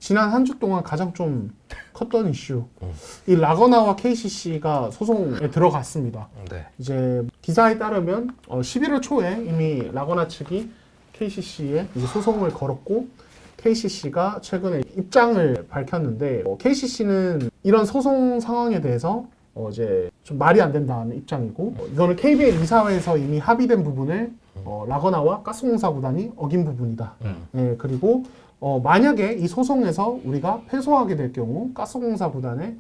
지난 한 주 동안 가장 좀 컸던 이슈. 이 라거나와 KCC가 소송에 들어갔습니다. 네. 이제 기사에 따르면 11월 초에 이미 라거나 측이 KCC에 소송을 걸었고 KCC가 최근에 입장을 밝혔는데 KCC는 이런 소송 상황에 대해서 이제 좀 말이 안 된다는 입장이고 이거는 KBL 이사회에서 이미 합의된 부분을 라거나와 가스공사 구단이 어긴 부분이다. 예, 그리고 만약에 이 소송에서 우리가 패소하게 될 경우 가스공사 구단에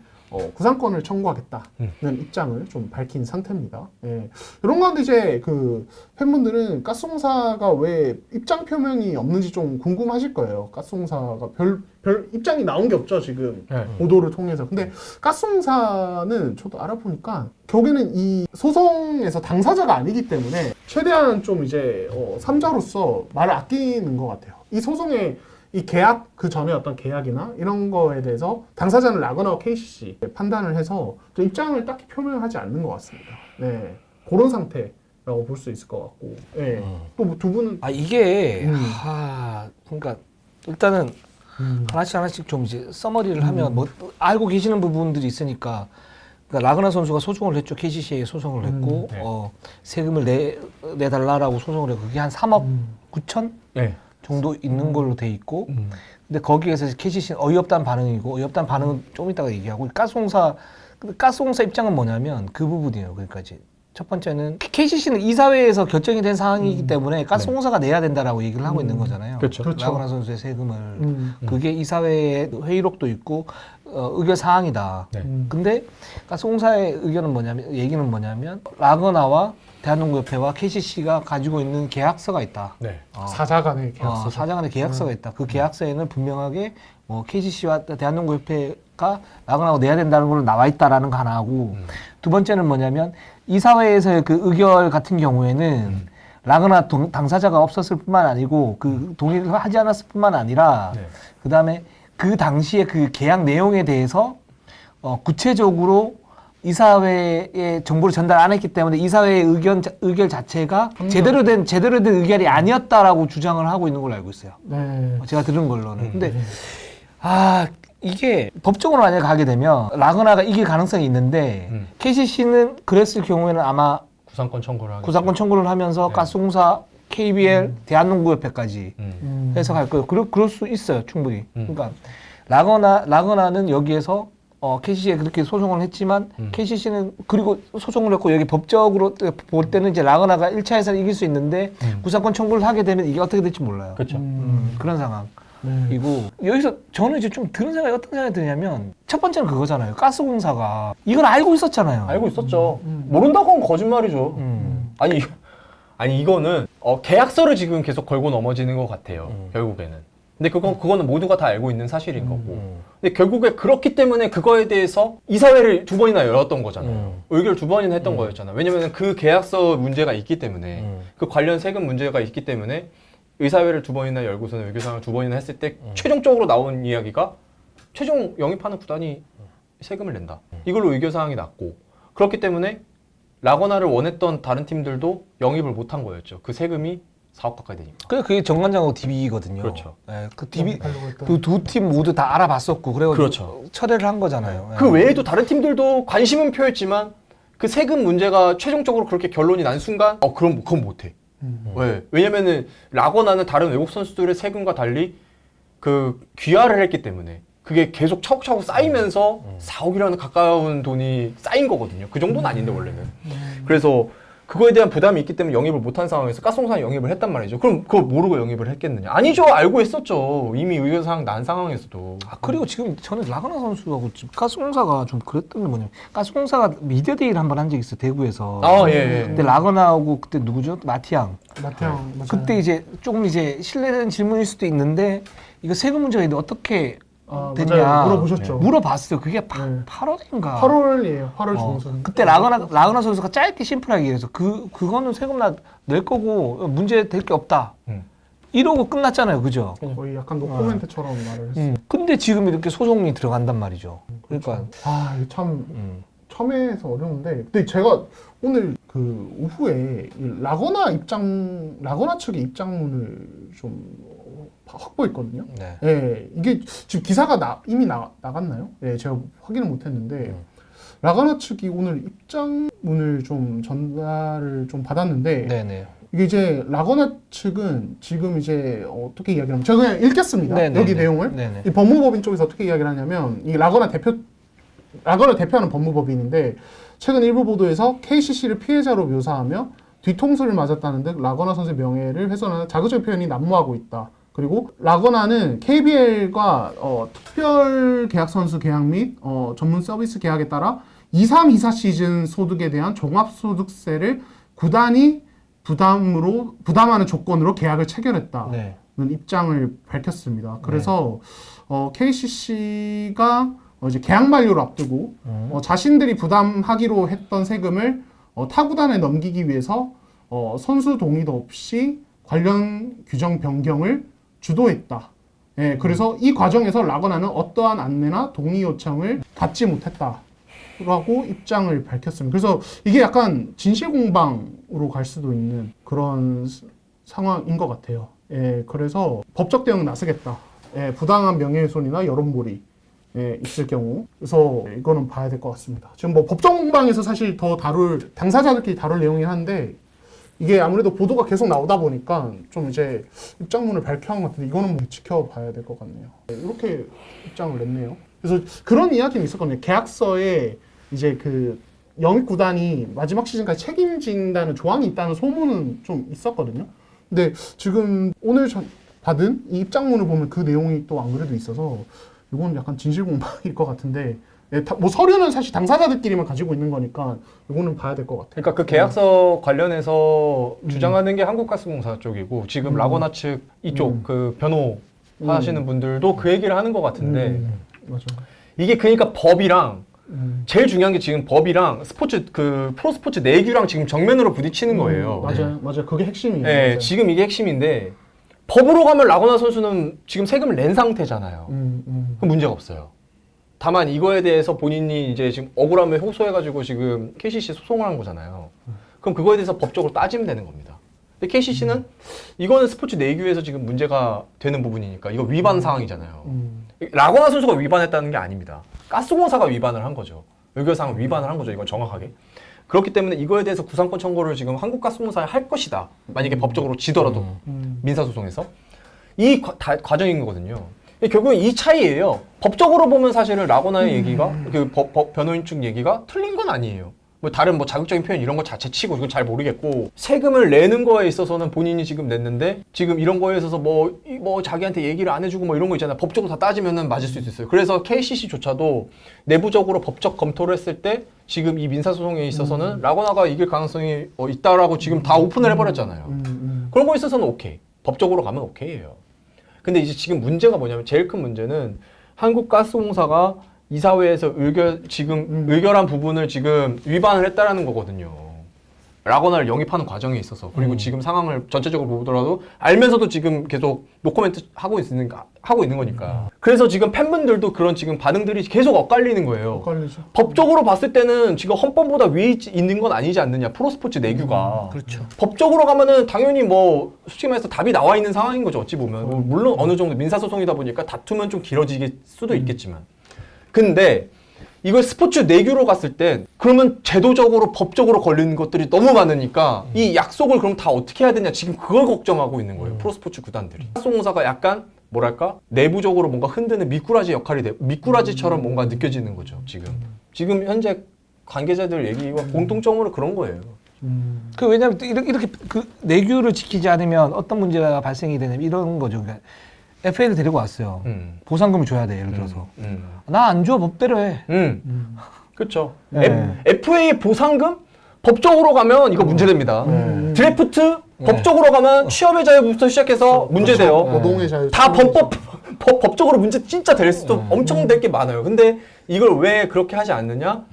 구상권을 청구하겠다는 입장을 좀 밝힌 상태입니다. 예. 이런 가운데 이제 그 팬분들은 가스공사가 왜 입장 표명이 없는지 좀 궁금하실 거예요. 가스공사가 별 입장이 나온 게 없죠, 지금. 네. 보도를 통해서. 근데 가스공사는 저도 알아보니까 결국에는 이 소송에서 당사자가 아니기 때문에 최대한 좀 이제 삼자로서 말을 아끼는 것 같아요. 이 소송에 이 계약 그 전에 어떤 계약이나 이런 거에 대해서 당사자는 라거나와 KCC 판단을 해서 좀 입장을 딱히 표명하지 않는 것 같습니다. 네, 그런 상태라고 볼 수 있을 것 같고. 네. 또 두 분은 이게 그러니까 일단은 하나씩 좀 이제 서머리를 하면 뭐 알고 계시는 부분들이 있으니까. 그러니까 라그나 선수가 소송을 했죠. KCC에 소송을 했고 네. 세금을 내달라라고 소송을 했고 그게 한 3억 9천 네. 정도 있는 걸로 돼 있고 근데 거기에서 KCC는 어이없다는 반응이고 어이없다는 반응은 좀 이따가 얘기하고 가스공사 입장은 뭐냐면 그 부분이에요. 그러니까 이제 첫 번째는 KCC는 이사회에서 결정이 된 사항이기 때문에 가스공사가 내야 된다라고 얘기를 하고 있는 거잖아요. 그렇죠. 라그나 선수의 세금을 그게 이사회의 회의록도 있고 의결 사항이다. 네. 근데 가스공사의 의견은 얘기는 뭐냐면 라거나와 대한농구협회와 KCC가 가지고 있는 계약서가 있다. 네. 사자 간의 계약서. 사자 간의 계약서가 있다. 그 계약서에는 분명하게 KCC와 대한농구협회가 라거나가 내야 된다는 걸로 나와 있다라는 거 하나 하고 두 번째는 뭐냐면 이사회에서의 그 의결 같은 경우에는 라거나 당사자가 없었을 뿐만 아니고 그 동의를 하지 않았을 뿐만 아니라 네. 그 다음에 그 당시에 그 계약 내용에 대해서 구체적으로 이사회에 정보를 전달 안 했기 때문에 이사회의 의결 자체가 제대로 된 의결이 아니었다라고 주장을 하고 있는 걸로 알고 있어요. 네. 제가 들은 걸로는. 근데 이게 법적으로 만약에 가게 되면 라거나가 이길 가능성이 있는데 KCC는 그랬을 경우에는 아마 구상권 청구를 하겠죠. 구상권 청구를 하면서 네. 가스공사, KBL, 대한농구협회까지 해서 갈 거예요. 그럴 수 있어요, 충분히. 그러니까 라거나는 여기에서 KCC에 그렇게 소송을 했지만 KCC는 그리고 소송을 했고 여기 법적으로 볼 때는 이제 라거나가 1차에서 이길 수 있는데 구상권 청구를 하게 되면 이게 어떻게 될지 몰라요. 그렇죠. 그런 상황이고 여기서 저는 이제 좀 어떤 생각이 드냐면 첫 번째는 그거잖아요. 가스공사가 이걸 알고 있었잖아요. 알고 있었죠. 모른다고 하면 거짓말이죠. 아니 이거는 계약서를 지금 계속 걸고 넘어지는 것 같아요. 결국에는. 근데 그거는 모두가 다 알고 있는 사실인 거고. 근데 결국에 그렇기 때문에 그거에 대해서 이사회를 2번이나 열었던 거잖아요. 의결 2번이나 했던 거였잖아요. 왜냐면 그 계약서 문제가 있기 때문에 그 관련 세금 문제가 있기 때문에 의사회를 2번이나 열고서는 의결사항을 2번이나 했을 때 최종적으로 나온 이야기가 최종 영입하는 구단이 세금을 낸다. 이걸로 의결사항이 났고 그렇기 때문에 라거나를 원했던 다른 팀들도 영입을 못한 거였죠. 그 세금이 4억 가까이 되니까. 그게 정관장하고 DB거든요. 그렇죠. 네, 그 DB 하려고 했던. 그 두 팀 모두 다 알아봤었고 그래가지고 그렇죠. 철회를 한 거잖아요. 그 외에도 다른 팀들도 관심은 표했지만 그 세금 문제가 최종적으로 그렇게 결론이 난 순간 그럼 그건 못해. 왜? 왜냐면은 라거나는 다른 외국 선수들의 세금과 달리 그 귀화를 했기 때문에 그게 계속 차곡차곡 쌓이면서 4억이라는 가까운 돈이 쌓인 거거든요. 그 정도는 아닌데 원래는. 그래서 그거에 대한 부담이 있기 때문에 영입을 못한 상황에서 가스공사에 영입을 했단 말이죠. 그럼 그걸 모르고 영입을 했겠느냐? 아니죠. 알고 있었죠. 이미 의결사항 난 상황에서도. 그리고 지금 저는 라거나 선수하고 지금 가스공사가 좀 그랬던 게 뭐냐면 가스공사가 미디어데이를 한번 한 적이 있어요. 대구에서. 예. 근데 라거나하고 그때 누구죠? 마티앙. 마태형. 그때 이제 조금 이제 실례되는 질문일 수도 있는데 이거 세금 문제가 있는데 어떻게 됐냐 맞아요. 물어보셨죠. 물어봤어요. 그게 네. 8월인가 8월이에요. 8월 중순. 그때 라거나 선수가 짧게 심플하게 얘기해서 그거는 세금 낼 거고 문제 될 게 없다. 이러고 끝났잖아요. 그죠? 거의 약간 노코멘트처럼 말을 했어요. 근데 지금 이렇게 소송이 들어간단 말이죠. 그러니까 이게 참 처음에서 어려운데, 근데 제가 오늘 그 오후에 이 라거나 측의 입장문을 좀 확보했거든요. 네. 예, 이게 지금 기사가 이미 나갔나요? 예, 제가 확인을 못했는데 라가나 측이 오늘 입장문을 좀 전달을 좀 받았는데 네네. 이게 이제 라거나 측은 지금 이제 어떻게 이야기를 하면 제가 그냥 읽겠습니다. 네네네. 여기 내용을 네네. 이 법무법인 쪽에서 어떻게 이야기를 하냐면 이 라거나 대표하는 법무법인인데 최근 일부 보도에서 KCC를 피해자로 묘사하며 뒤통수를 맞았다는 듯 라거나 선수의 명예를 훼손하는 자극적인 표현이 난무하고 있다. 그리고 라거나는 KBL과 특별 계약 선수 계약 및 전문 서비스 계약에 따라 23-24 시즌 소득에 대한 종합소득세를 구단이 부담하는 조건으로 계약을 체결했다는 네. 입장을 밝혔습니다. 그래서 KCC가 이제 계약 만료를 앞두고 자신들이 부담하기로 했던 세금을 타 구단에 넘기기 위해서 선수 동의도 없이 관련 규정 변경을 주도했다. 예, 그래서 이 과정에서 라거나는 어떠한 안내나 동의 요청을 받지 못했다라고 입장을 밝혔습니다. 그래서 이게 약간 진실 공방으로 갈 수도 있는 그런 상황인 것 같아요. 예, 그래서 법적 대응 나서겠다. 예, 부당한 명예훼손이나 여론몰이 있을 경우. 그래서 이거는 봐야 될 것 같습니다. 지금 뭐 법정 공방에서 사실 더 당사자들끼리 다룰 내용이긴 한데 이게 아무래도 보도가 계속 나오다 보니까 좀 이제 입장문을 발표한 것 같은데 이거는 뭐 지켜봐야 될 것 같네요. 이렇게 입장을 냈네요. 그래서 그런 이야기는 있었거든요. 계약서에 이제 그 영입 구단이 마지막 시즌까지 책임진다는 조항이 있다는 소문은 좀 있었거든요. 근데 지금 오늘 받은 이 입장문을 보면 그 내용이 또 안 그래도 있어서 이건 약간 진실 공방일 것 같은데 뭐 서류는 사실 당사자들끼리만 가지고 있는 거니까 이거는 봐야 될 것 같아요. 그러니까 그 계약서 관련해서 주장하는 게 한국가스공사 쪽이고 지금 라거나 측 이쪽 그 변호 하시는 분들도 그 얘기를 하는 것 같은데 맞아. 이게 그러니까 법이랑 제일 중요한 게 지금 법이랑 프로스포츠 내규랑 지금 정면으로 부딪히는 거예요. 맞아요. 그게 핵심이에요. 네, 맞아요. 지금 이게 핵심인데 법으로 가면 라거나 선수는 지금 세금을 낸 상태잖아요. 그럼 문제가 없어요. 다만 이거에 대해서 본인이 이제 지금 억울함을 호소해가지고 지금 KCC 소송을 한 거잖아요. 그럼 그거에 대해서 법적으로 따지면 되는 겁니다. 근데 KCC는 이거는 스포츠 내규에서 지금 문제가 되는 부분이니까 이거 위반 사항이잖아요. 라거나 선수가 위반했다는 게 아닙니다. 가스공사가 위반을 한 거죠. 의결사항 위반을 한 거죠. 이건 정확하게. 그렇기 때문에 이거에 대해서 구상권 청구를 지금 한국가스공사에 할 것이다. 만약에 법적으로 지더라도 민사소송에서 이 과정인 거거든요. 결국은 이 차이예요. 법적으로 보면 사실은 라거나의 얘기가 그 변호인 측 얘기가 틀린 건 아니에요. 뭐 다른 뭐 자극적인 표현 이런 거 자체 치고 이건 잘 모르겠고 세금을 내는 거에 있어서는 본인이 지금 냈는데 지금 이런 거에 있어서 뭐 자기한테 얘기를 안 해주고 뭐 이런 거 있잖아요. 법적으로 다 따지면은 맞을 수 있어요. 그래서 KCC조차도 내부적으로 법적 검토를 했을 때 지금 이 민사소송에 있어서는 라거나가 이길 가능성이 있다라고 지금 다 오픈을 해버렸잖아요. 그런 거에 있어서는 오케이. 법적으로 가면 오케이예요. 근데 이제 지금 문제가 뭐냐면 제일 큰 문제는 한국가스공사가 이사회에서 의결한 부분을 지금 위반을 했다라는 거거든요. 라거나를 영입하는 과정에 있어서 그리고 지금 상황을 전체적으로 보더라도 알면서도 지금 계속 노코멘트 하고 있는 거니까. 그래서 지금 팬분들도 그런 지금 반응들이 계속 엇갈리는 거예요. 엇갈리죠. 법적으로 봤을 때는 지금 헌법보다 위에 있는 건 아니지 않느냐. 프로스포츠 내규가. 그렇죠. 법적으로 가면은 당연히 뭐 솔직히 말해서 답이 나와 있는 상황인 거죠. 어찌 보면. 뭐 물론 어느 정도 민사소송이다 보니까 다투면 좀 길어질 수도 있겠지만. 근데 이걸 스포츠 내규로 갔을 때 그러면 제도적으로 법적으로 걸리는 것들이 너무 많으니까 이 약속을 그럼 다 어떻게 해야 되냐 지금 그걸 걱정하고 있는 거예요. 프로스포츠 구단들이. 가스공사가 약간 뭐랄까 내부적으로 뭔가 흔드는 미꾸라지 역할이 미꾸라지처럼 뭔가 느껴지는 거죠. 지금 현재 관계자들 얘기와 공통점으로 그런 거예요. 왜냐하면 이렇게 그 내규를 지키지 않으면 어떤 문제가 발생이 되냐면 이런 거죠. 그러니까 FA를 데리고 왔어요. 보상금을 줘야 돼. 예를 들어서 나 안 줘 법대로 해. 그렇죠. 네. FA 보상금 법적으로 가면 이거 문제됩니다. 드래프트 법적으로 가면 취업의 자유부터 시작해서 문제돼요. 노동의 자유. 다 법적으로 문제 진짜 될 수도 엄청 될 게 많아요. 근데 이걸 왜 그렇게 하지 않느냐?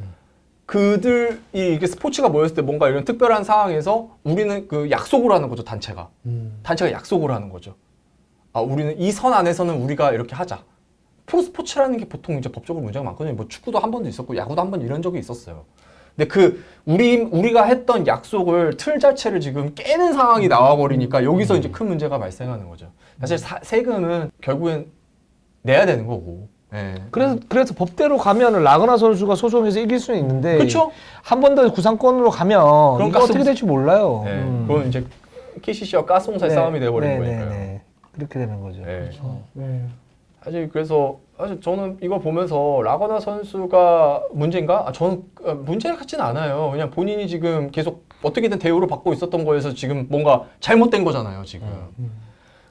그들이 이게 스포츠가 모였을 때 뭔가 이런 특별한 상황에서 우리는 그 약속을 하는 거죠. 단체가 약속을 하는 거죠. 우리는 이 선 안에서는 우리가 이렇게 하자. 프로스포츠라는 게 보통 이제 법적으로 문제가 많거든요. 뭐 축구도 한 번도 있었고 야구도 한 번 이런 적이 있었어요. 근데 그 우리가 했던 약속을 틀 자체를 지금 깨는 상황이 나와버리니까 여기서 이제 큰 문제가 발생하는 거죠. 사실 세금은 결국엔 내야 되는 거고. 예. 그래서 법대로 가면은 라그나 선수가 소송에서 이길 수는 있는데 그렇죠? 한 번 더 구상권으로 가면 그럼 이거 어떻게 될지 몰라요. 네. 그건 이제 KCC와 가스공사의 싸움이 돼버리는 네, 거니까요. 네. 그렇게 되는 거죠. 네. 네. 사실 그래서 사실 저는 이거 보면서 라거나 선수가 문제인가? 저는 문제 같지는 않아요. 그냥 본인이 지금 계속 어떻게든 대우를 받고 있었던 거에서 지금 뭔가 잘못된 거잖아요, 지금.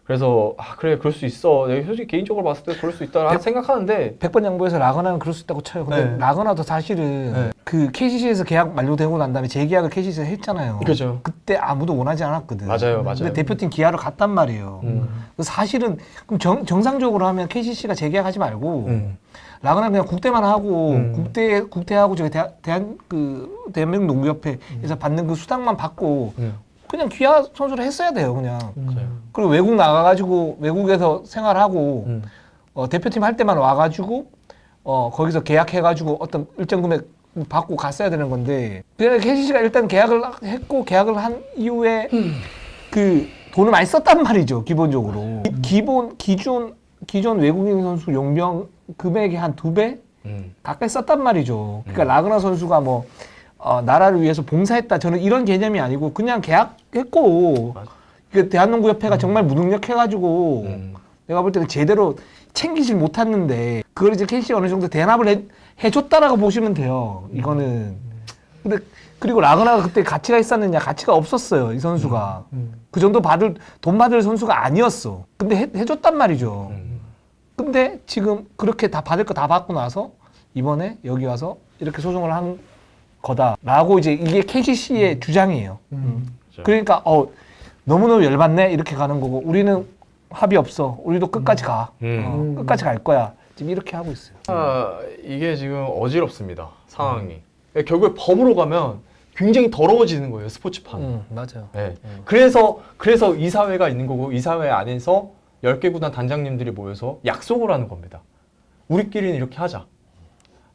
그래서 그래 그럴 수 있어. 내가 솔직히 개인적으로 봤을 때 그럴 수 있다 생각하는데 100번 양보해서 라거나는 그럴 수 있다고 쳐요. 근데 네. 라거나도 사실은 네. 그 KCC에서 계약 만료되고 난 다음에 재계약을 KCC에서 했잖아요. 그죠. 그때 아무도 원하지 않았거든. 맞아요. 근데 대표팀 기아로 갔단 말이에요. 사실은 그럼 정상적으로 하면 KCC가 재계약하지 말고 라거나 그냥 국대만 하고 국대하고 저기 대한민국 농구협회에서 받는 그 수당만 받고 그냥 기아 선수를 했어야 돼요, 그냥. 그리고 외국 나가가지고 외국에서 생활하고 대표팀 할 때만 와가지고 거기서 계약해가지고 어떤 일정 금액 받고 갔어야 되는 건데 그냥 KCC가 일단 계약을 했고 계약을 한 이후에 그 돈을 많이 썼단 말이죠, 기본적으로. 기존 외국인 선수 용병 금액의 한 2배 가까이 썼단 말이죠. 그러니까 라그나 선수가 뭐 나라를 위해서 봉사했다. 저는 이런 개념이 아니고 그냥 계약했고 그 대한농구협회가 정말 무능력해가지고 내가 볼 때는 제대로 챙기질 못했는데 그걸 이제 KC가 어느 정도 대납을 해줬다라고 보시면 돼요. 이거는. 근데 그리고 라그나가 그때 가치가 있었느냐? 가치가 없었어요. 이 선수가. 그 정도 돈 받을 선수가 아니었어. 근데 해줬단 말이죠. 근데 지금 그렇게 다 받을 거 다 받고 나서 이번에 여기 와서 이렇게 소송을 한 거다라고 이제 이게 KCC의 주장이에요. 그러니까 너무너무 열받네 이렇게 가는 거고 우리는 합의 없어. 우리도 끝까지 가. 끝까지 갈 거야. 지금 이렇게 하고 있어요. 이게 지금 어지럽습니다. 상황이. 결국에 법으로 가면 굉장히 더러워지는 거예요. 스포츠판. 맞아요. 네. 그래서 이사회가 있는 거고 이사회 안에서 10개 구단 단장님들이 모여서 약속을 하는 겁니다. 우리끼리는 이렇게 하자.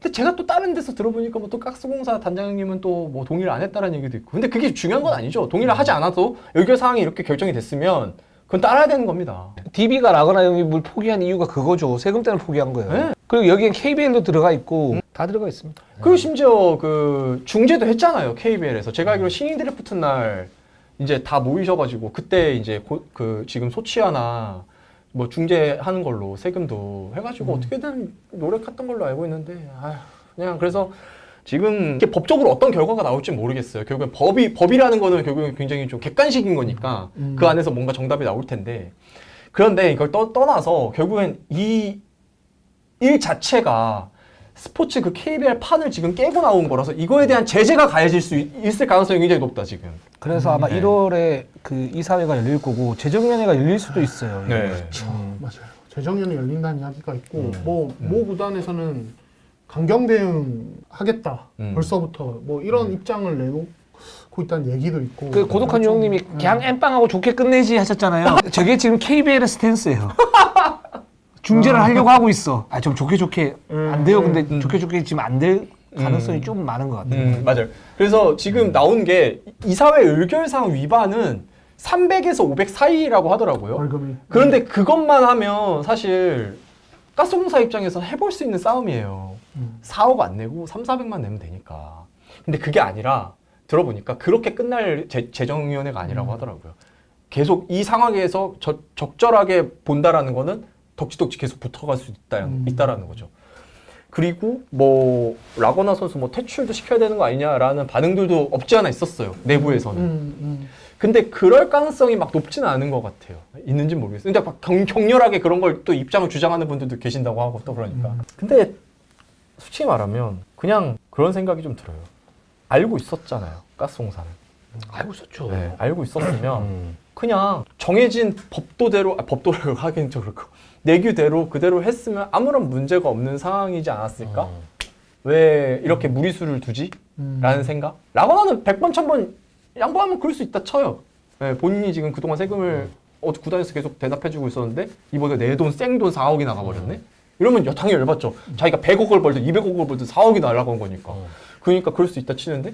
근데 제가 또 다른 데서 들어보니까 뭐 또 가스공사 단장님은 또 뭐 동의를 안 했다는 얘기도 있고. 근데 그게 중요한 건 아니죠. 동의를 하지 않아도 의결 사항이 이렇게 결정이 됐으면 그건 따라야 되는 겁니다. DB가 라거나 영입을 포기한 이유가 그거죠. 세금 때문에 포기한 거예요. 네. 그리고 여기엔 KBL도 들어가 있고 다 들어가 있습니다. 그리고 심지어 그 중재도 했잖아요. KBL에서. 제가 알기로 신인 드래프트 날 이제 다 모이셔가지고 그때 이제 그 지금 소치아나 뭐 중재하는 걸로 세금도 해가지고 어떻게든 노력했던 걸로 알고 있는데 그냥 그래서 지금 이게 법적으로 어떤 결과가 나올지 모르겠어요. 결국엔 법이라는 거는 결국엔 굉장히 좀 객관식인 거니까 그 안에서 뭔가 정답이 나올 텐데 그런데 이걸 떠나서 결국엔 이 일 자체가 스포츠 그 KBL 판을 지금 깨고 나온 거라서 이거에 대한 제재가 가해질 수 있을 가능성이 굉장히 높다 지금. 그래서 아마 1월에 그 이사회가 열릴 거고 재정위원회가 열릴 수도 있어요. 네. 맞아요. 재정위원회 열린다는 이야기가 있고 모 구단에서는 강경 대응 하겠다. 벌써부터 뭐 이런 입장을 내놓고 있다는 얘기도 있고. 그 고독한 유형님이 그냥 엠빵하고 좋게 끝내지 하셨잖아요. 저게 지금 KBL의 스탠스예요. 중재를 하려고 하고 있어. 좀 좋게 안 돼요. 근데 좋게 지금 안 될 가능성이 좀 많은 것 같아요. 맞아요. 그래서 지금 나온 게 이사회 의결사항 위반은 300에서 500 사이라고 하더라고요. 벌금이. 그런데 그것만 하면 사실 가스공사 입장에서 해볼 수 있는 싸움이에요. 4억 안 내고 400만 내면 되니까. 근데 그게 아니라 들어보니까 그렇게 끝날 재정위원회가 아니라고 하더라고요. 계속 이 상황에서 적절하게 본다라는 거는 덕지덕지 계속 붙어갈 수 있다라는 거죠. 그리고 뭐 라거나 선수 뭐 퇴출도 시켜야 되는 거 아니냐라는 반응들도 없지 않아 있었어요. 내부에서는. 근데 그럴 가능성이 막 높지는 않은 것 같아요. 있는지 모르겠어요. 근데 막 격렬하게 그런 걸 또 입장을 주장하는 분들도 계신다고 하고 또 그러니까. 근데 솔직히 말하면 그냥 그런 생각이 좀 들어요. 알고 있었잖아요. 가스공사는. 알고 있었죠. 네, 알고 있었으면 그냥 정해진 법도대로 하긴 좀 그렇고 내규대로 그대로 했으면 아무런 문제가 없는 상황이지 않았을까? 왜 이렇게 무리수를 두지? 라는 생각? 라거나는 100번 1000번 양보하면 그럴 수 있다 쳐요. 네, 본인이 지금 그동안 세금을 구단에서 계속 대납해주고 있었는데 이번에 내 돈 생돈 4억이 나가버렸네? 이러면 당연히 열받죠. 자기가 100억을 벌든 200억을 벌든 4억이 날라간 거니까. 그러니까 그럴 수 있다 치는데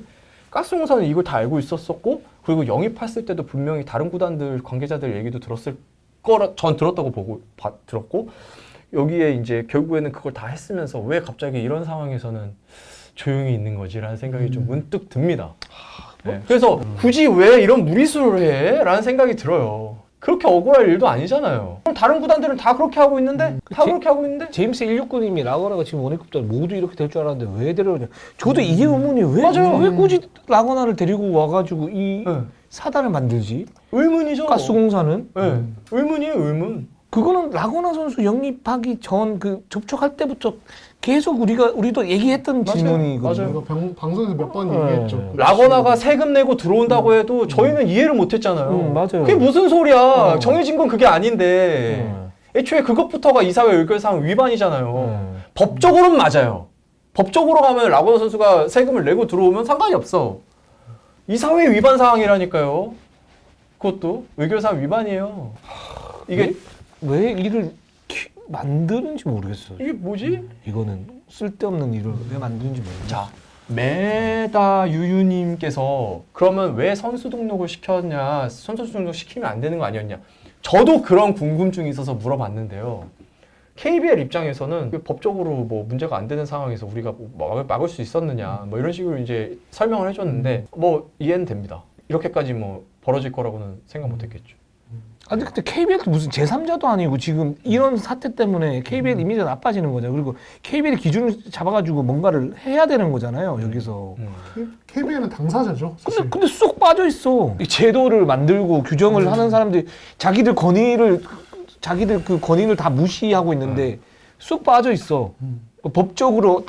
가스공사는 이걸 다 알고 있었었고 그리고 영입했을 때도 분명히 다른 구단들 관계자들 얘기도 들었을 거라 전 들었다고 들었고 여기에 이제 결국에는 그걸 다 했으면서 왜 갑자기 이런 상황에서는 조용히 있는 거지라는 생각이 좀 문득 듭니다. 네. 그래서 굳이 왜 이런 무리수를 해? 라는 생각이 들어요. 그렇게 억울할 일도 아니잖아요. 그럼 다른 구단들은 다 그렇게 하고 있는데 그렇게 하고 있는데 제임스 169님이 라거나가 지금 원해급들 모두 이렇게 될 줄 알았는데 왜 데려오냐. 저도 이게 의문이에요. 왜 굳이 라거나를 데리고 와가지고 이 네. 사단을 만들지? 의문이죠. 가스공사는? 네. 의문이에요, 의문. 그거는 라거나 선수 영입하기 전 그 접촉할 때부터 계속 우리도 얘기했던 맞아요. 질문이거든요. 이거 방송에서 몇 번 네. 얘기했죠. 라거나가 세금 내고 들어온다고 해도 저희는 이해를 못했잖아요. 맞아요. 그게 무슨 소리야? 정해진 건 그게 아닌데. 애초에 그것부터가 이사회 의결사항 위반이잖아요. 법적으로는 맞아요. 법적으로 가면 라거나 선수가 세금을 내고 들어오면 상관이 없어. 이사회 위반 사항이라니까요. 그것도 의결사항 위반이에요. 이게 왜 일을 만드는지 모르겠어요. 이게 뭐지? 이거는 쓸데없는 일을 왜 만드는지 모르겠어요. 자, 메다 유유님께서 그러면 왜 선수 등록을 시켰냐? 선수 등록 시키면 안 되는 거 아니었냐? 저도 그런 궁금증이 있어서 물어봤는데요. KBL 입장에서는 법적으로 뭐 문제가 안 되는 상황에서 우리가 뭐 막을 수 있었느냐? 뭐 이런 식으로 이제 설명을 해줬는데 뭐 이해는 됩니다. 이렇게까지 뭐 벌어질 거라고는 생각 못했겠죠. 아니 근데 KBL도 무슨 제3자도 아니고 지금 이런 사태 때문에 KBL 이미지가 나빠지는 거잖아요. 그리고 KBL 기준을 잡아가지고 뭔가를 해야 되는 거잖아요. 여기서. KBL은 당사자죠. 사실. 근데 쏙 빠져 있어. 이 제도를 만들고 규정을 하는 사람들이 자기들 그 권위를 다 무시하고 있는데 쏙 빠져 있어. 법적으로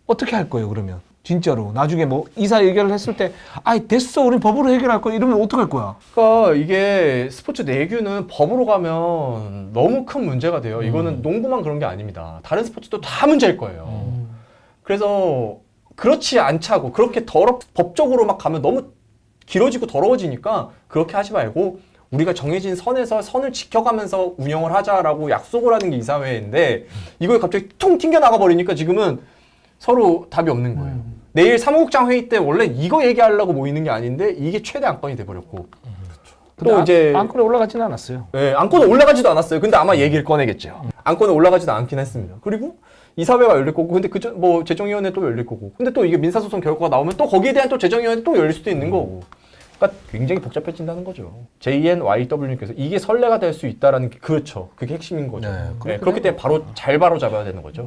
어떻게 할 거예요 그러면? 진짜로 나중에 뭐 이사 해결을 했을 때 아이 됐어 우린 법으로 해결할 거야 이러면 어떡할 거야? 그러니까 이게 스포츠 내규는 법으로 가면 너무 큰 문제가 돼요. 이거는 농구만 그런 게 아닙니다. 다른 스포츠도 다 문제일 거예요. 그래서 그렇지 않자고 그렇게 법적으로 막 가면 너무 길어지고 더러워지니까 그렇게 하지 말고 우리가 정해진 선에서 선을 지켜가면서 운영을 하자라고 약속을 하는 게 이사회인데 이걸 갑자기 퉁 튕겨 나가 버리니까 지금은 서로 답이 없는 거예요. 내일 사무국장 회의 때 원래 이거 얘기하려고 모이는 게 아닌데 이게 최대 안건이 돼버렸고 또 이제 안건에 올라가지는 않았어요. 네, 안건에 올라가지도 않았어요. 근데 아마 얘기를 꺼내겠죠. 안건에 올라가지도 않긴 했습니다. 그리고 이사회가 열릴 거고 근데 뭐 재정위원회 또 열릴 거고 근데 또 이게 민사소송 결과가 나오면 또 거기에 대한 또 재정위원회 또 열릴 수도 있는 거고 그러니까 굉장히 복잡해진다는 거죠. JNYW님께서 이게 선례가 될 수 있다라는 게 그렇죠. 그게 핵심인 거죠. 네, 네, 그렇기 때문에 바로 잡아야 되는 거죠.